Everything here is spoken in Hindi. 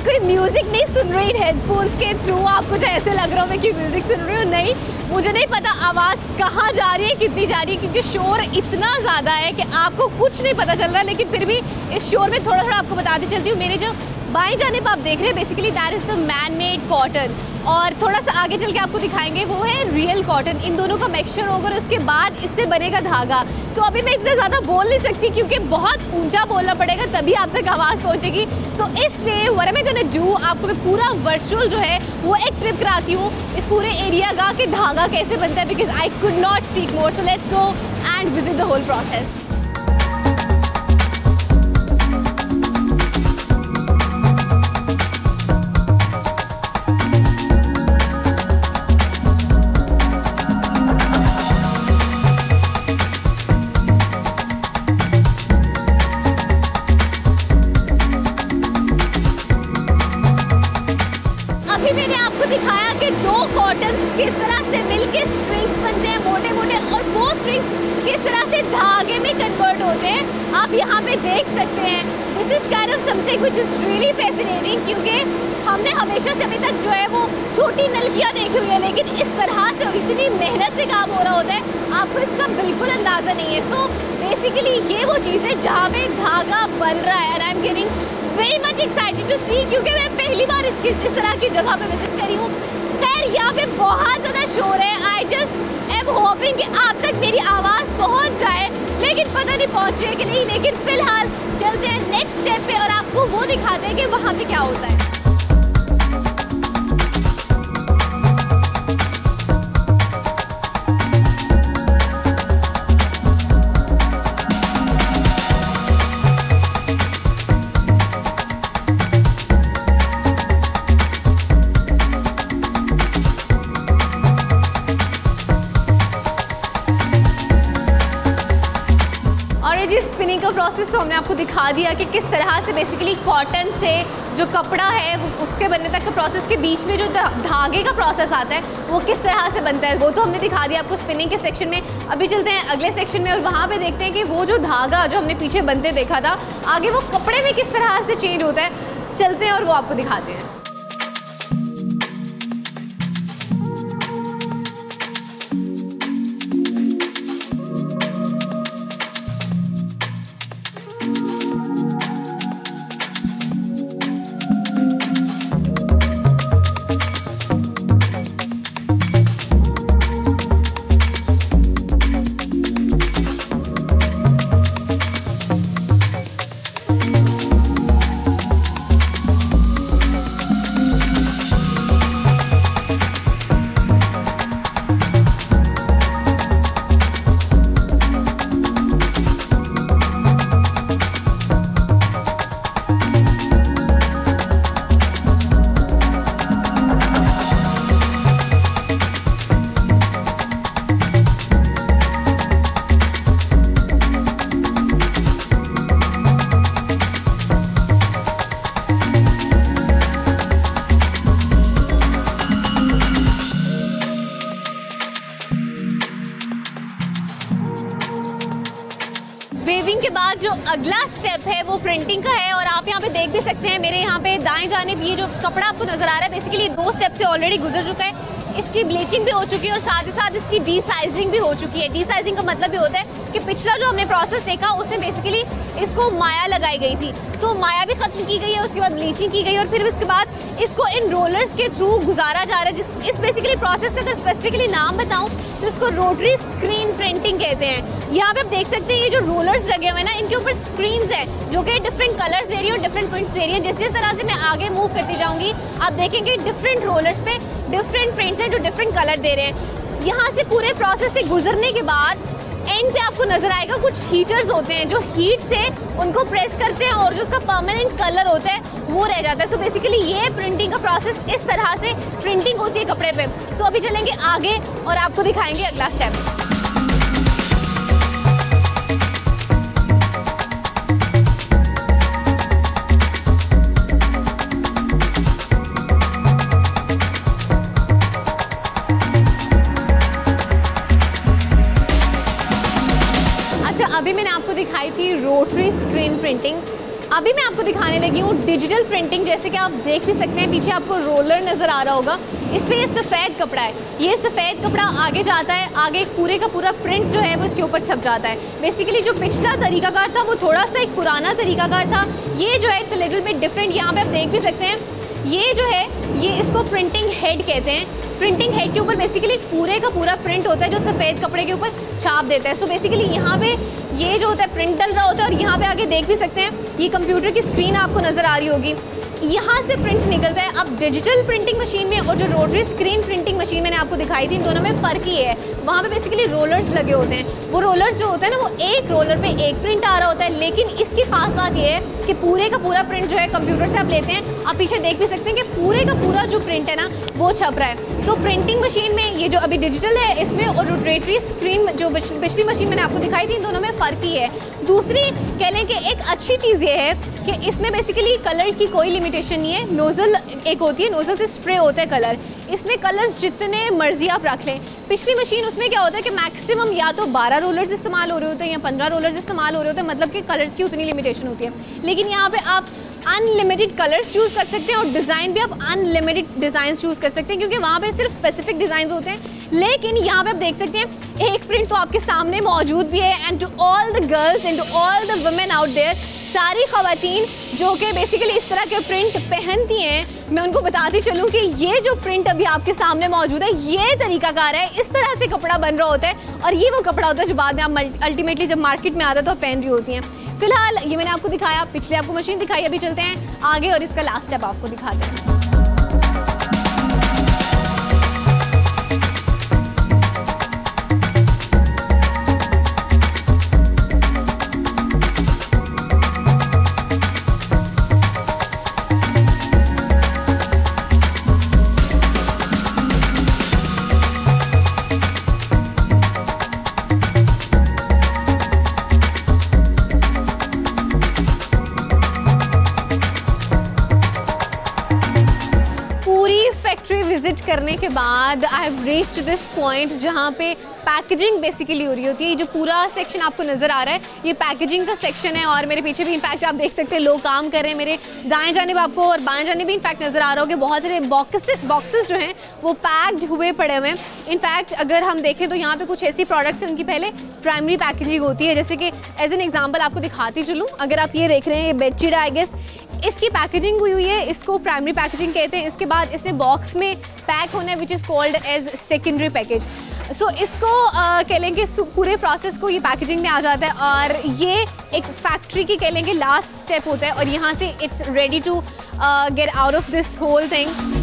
कोई म्यूजिक नहीं सुन रही हेडफोन्स के थ्रू, आपको जो ऐसे लग रहा हो मैं कि म्यूजिक सुन रही हूँ, नहीं, मुझे नहीं पता आवाज़ कहाँ जा रही है, कितनी जा रही है, क्योंकि शोर इतना ज़्यादा है कि आपको कुछ नहीं पता चल रहा। लेकिन फिर भी इस शोर में थोड़ा थोड़ा आपको बताती चलती हूँ। मेरे जो बाएं जाने पर आप देख रहे हैं basically that is the man made cotton, और थोड़ा सा आगे चल के आपको दिखाएंगे वो है रियल कॉटन। इन दोनों का मिक्सचर होगा और उसके बाद इससे बनेगा धागा। तो अभी मैं इतना ज़्यादा बोल नहीं सकती क्योंकि बहुत ऊंचा बोलना पड़ेगा तभी आप तक आवाज़ पहुंचेगी। सो इसलिए what am I gonna do, आपको मैं पूरा वर्चुअल जो है वो एक ट्रिप कराती हूँ इस पूरे एरिया का कि धागा कैसे बनता है, because I could not speak more. So let's go and visit the whole process. अभी मैंने आपको दिखाया कि दो कॉटन्स किस तरह से मिलके स्ट्रिंग्स बनते हैं मोटे मोटे, और वो स्ट्रिंग्स किस तरह से धागे में कन्वर्ट होते हैं आप यहाँ पे देख सकते हैं। This is kind of something which is really fascinating, क्योंकि हमने हमेशा से अभी तक जो है वो छोटी नलकियाँ देखी हुई है, लेकिन इस तरह से और इतनी मेहनत से काम हो रहा होता है आपको इसका बिल्कुल अंदाज़ा नहीं है। सो बेसिकली ये वो चीज़ है जहाँ पे धागा बन रहा है, and I am getting very much excited to see, क्योंकि मैं पहली बार इस तरह की जगह पे विजिट करी हूँ। खैर यहाँ पे बहुत ज़्यादा शोर है, आई जस्ट एम होपिंग कि आप तक मेरी आवाज़ पहुँच जाए, लेकिन पता नहीं पहुँच रही है कि नहीं। लेकिन फिलहाल चलते हैं नेक्स्ट स्टेप पे और आपको वो दिखाते हैं कि वहाँ पे क्या होता है। स्पिनिंग का प्रोसेस तो हमने आपको दिखा दिया कि किस तरह से बेसिकली कॉटन से जो कपड़ा है वो उसके बनने तक के प्रोसेस के बीच में जो धागे का प्रोसेस आता है वो किस तरह से बनता है, वो तो हमने दिखा दिया आपको स्पिनिंग के सेक्शन में। अभी चलते हैं अगले सेक्शन में और वहाँ पे देखते हैं कि वो जो धागा जो हमने पीछे बनते देखा था आगे वो कपड़े में किस तरह से चेंज होता है। चलते हैं और वो आपको दिखाते हैं। वेविंग के बाद जो अगला स्टेप है वो प्रिंटिंग का है, और आप यहाँ पे देख भी सकते हैं मेरे यहाँ पे दाएं जानिब ये जो कपड़ा आपको नजर आ रहा है बेसिकली 2 स्टेप से ऑलरेडी गुजर चुका है। इसकी ब्लीचिंग भी हो चुकी है और साथ ही साथ इसकी डी साइजिंग भी हो चुकी है। डी साइजिंग का मतलब ये होता है कि पिछला जो हमने प्रोसेस देखा उसमें बेसिकली इसको माया लगाई गई थी, तो माया भी खत्म की गई है, उसके बाद ब्लीचिंग की गई और फिर उसके बाद इसको इन रोलर्स के थ्रू गुजारा जा रहा है। इस बेसिकली प्रोसेस का अगर स्पेसिफिकली नाम बताऊं तो इसको रोटरी स्क्रीन प्रिंटिंग कहते हैं। यहाँ पे आप देख सकते हैं ये जो रोलर्स लगे हुए हैं ना इनके ऊपर स्क्रीन्स है जो कि डिफरेंट कलर्स दे रही है और डिफरेंट प्रिंट्स दे रही है। जिस तरह से मैं आगे मूव करती जाऊंगी आप देखेंगे डिफरेंट रोलर्स पे डिफरेंट प्रिंट्स हैं जो डिफरेंट कलर दे रहे हैं। यहाँ से पूरे प्रोसेस से गुजरने के बाद एंड पे आपको नजर आएगा कुछ हीटर्स होते हैं जो हीट से उनको प्रेस करते हैं और जो उसका परमानेंट कलर होता है वो रह जाता है। सो बेसिकली ये प्रिंटिंग का प्रोसेस इस तरह से प्रिंटिंग होती है कपड़े पे। सो अभी चलेंगे आगे और आपको दिखाएंगे अगला स्टेप। अभी मैंने आपको दिखाई थी रोटरी स्क्रीन प्रिंटिंग। अभी मैं आपको दिखाने लगी हूँ डिजिटल प्रिंटिंग। जैसे कि आप देख भी सकते हैं, पीछे आपको रोलर नज़र आ रहा होगा। इस पर ये सफ़ेद कपड़ा है, ये सफ़ेद कपड़ा आगे जाता है, आगे पूरे का पूरा प्रिंट जो है वो इसके ऊपर छप जाता है। बेसिकली जो पिछला तरीकाकार था वो थोड़ा सा एक पुराना तरीकाकार था, ये जो है it's a little bit different. यहाँ पे आप देख भी सकते हैं, ये जो है ये इसको प्रिंटिंग हेड कहते हैं। प्रिंटिंग हेड के ऊपर बेसिकली पूरे का पूरा प्रिंट होता है जो सफ़ेद कपड़े के ऊपर छाप देता है। सो बेसिकली यहाँ पे ये जो होता है प्रिंट डल रहा होता है, और यहाँ पे आगे देख भी सकते हैं ये कंप्यूटर की स्क्रीन आपको नज़र आ रही होगी, यहाँ से प्रिंट निकलता है। अब डिजिटल प्रिंटिंग मशीन में और जो रोटरी स्क्रीन प्रिंटिंग मशीन मैंने आपको दिखाई थी, इन दोनों में फ़र्क ये है, वहाँ पे बेसिकली रोलर्स लगे होते हैं। वो रोलर्स जो होते हैं ना, वो एक रोलर पे एक प्रिंट आ रहा होता है, लेकिन इसकी खास बात ये है कि पूरे का पूरा प्रिंट जो है कंप्यूटर से आप लेते हैं। आप पीछे देख भी सकते हैं कि पूरे का पूरा जो प्रिंट है ना वो छप रहा है। सो प्रिंटिंग मशीन में ये जो अभी डिजिटल है इसमें, और रोटरी स्क्रीन जो पिछली मशीन मैंने आपको दिखाई थी, इन दोनों में फ़र्क ही है। दूसरी कह लें कि एक अच्छी चीज़ ये है कि इसमें बेसिकली कलर की कोई लिमिटेशन नहीं है। नोज़ल एक होती है, नोज़ल से स्प्रे होता है कलर, इसमें कलर्स जितने मर्जी आप रख लें। पिछली मशीन उसमें क्या होता है कि मैक्सिमम या तो 12 रोलर्स इस्तेमाल हो रहे होते हैं या 15 रोलर्स इस्तेमाल हो रहे होते हैं, मतलब कि कलर्स की उतनी लिमिटेशन होती है। लेकिन यहाँ पे आप अनलिमिटेड कलर्स चूज़ कर सकते हैं और डिज़ाइन भी आप अनलिमिटेड डिज़ाइन चूज़ कर सकते हैं, क्योंकि वहाँ पे सिर्फ स्पेसिफिक डिज़ाइन होते हैं। लेकिन यहाँ पे आप देख सकते हैं एक प्रिंट तो आपके सामने मौजूद भी है। And to all the girls and to all the women out there, सारी ख़वातीन जो कि बेसिकली इस तरह के प्रिंट पहनती हैं, मैं उनको बताती चलूँ कि ये जो प्रिंट अभी आपके सामने मौजूद है, ये तरीकाकार है, इस तरह से कपड़ा बन रहा होता है, और ये वो कपड़ा होता है जो बाद में आप अल्टीमेटली जब मार्केट में आता है तो आप पहन रही होती हैं। फिलहाल ये मैंने आपको दिखाया, पिछले आपको मशीन दिखाई, अभी चलते हैं आगे और इसका लास्ट स्टेप आपको दिखाते हैं। विजिट करने के बाद I have reached to this point जहाँ पे पैकेजिंग बेसिकली हो रही होती है। ये जो पूरा सेक्शन आपको नज़र आ रहा है, ये पैकेजिंग का सेक्शन है, और मेरे पीछे भी इनफैक्ट आप देख सकते हैं लोग काम कर रहे हैं। मेरे दाएं जानिब आपको और बाएं जानिब भी इनफैक्ट नज़र आ रहा होगा बहुत सारे बॉक्सेस जो हैं वो पैक्ड हुए पड़े हुए हैं। इनफैक्ट अगर हम देखें तो यहाँ पे कुछ ऐसी प्रोडक्ट्स हैं उनकी पहले प्राइमरी पैकेजिंग होती है, जैसे कि एज एन एग्जाम्पल आपको दिखाती चलूँ। अगर आप ये देख रहे हैं, ये बेडशीट आई गेस, इसकी पैकेजिंग हुई है, इसको प्राइमरी पैकेजिंग कहते हैं। इसके बाद इसने बॉक्स में पैक होना है which is called as secondary package. So इसको कह लेंगे पूरे प्रोसेस को ये पैकेजिंग में आ जाता है, और ये एक फैक्ट्री की कह लेंगे लास्ट स्टेप होता है, और यहाँ से it's ready to get out of this whole thing.